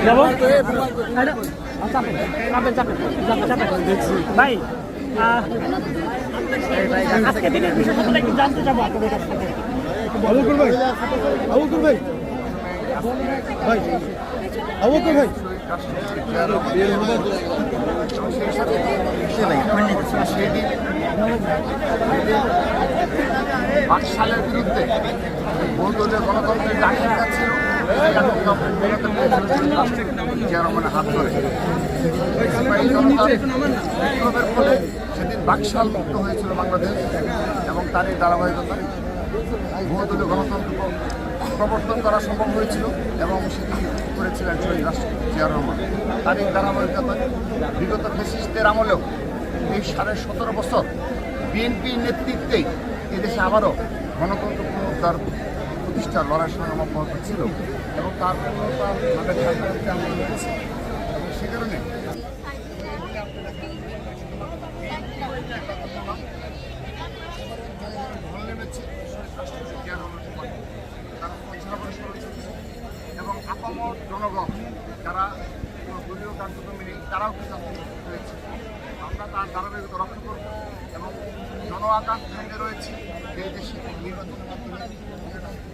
যাবো চাপেন চাপেন চাপেন ভাই আজকে দিনের বিষয়টা একটু জানতে যাবো আপনাদের কাছ থেকে। আবুকুর ভাই আবুকুর ভাই ভাই আবুকুর ভাই বাকশালের বিরুদ্ধে বহুদলীয় গণতন্ত্রের ডাকি যাচ্ছিল চেয়ারম্যানের হাত ধরে বিপ্লবের ফলে সেদিন বাকশাল মুক্ত হয়েছিল বাংলাদেশ এবং তার এই ধারাবাহিকতায় বহুদলীয় গণতন্ত্র প্রবর্তন করা সম্ভব হয়েছিল এবং সেটি করেছিলেন শহীদ রাষ্ট্রপতি জিয়া রহমান। তার এই ধারাবাহিকতায় বিগত ফ্যাসিস্টদের আমলেও এই 17.5 বছর বিএনপির নেতৃত্বেই এদেশে আবারও গণতন্ত্র পুনরুদ্ধার প্রতিষ্ঠার লড়াইয়ের সঙ্গে আমার মত ছিল এবং তার পূর্ণতা আমরা রয়েছে এবং সে কারণে এবং আপামর জনগণ যারা দলীয় কার্যক্রমে নেই তারাও কিন্তু রয়েছে। আমরা তার ধারাবাহিকতা রক্ষা করব এবং জন আকাঙ্ক্ষা রয়েছে যে দেশে নির্বাচনের মাধ্যমে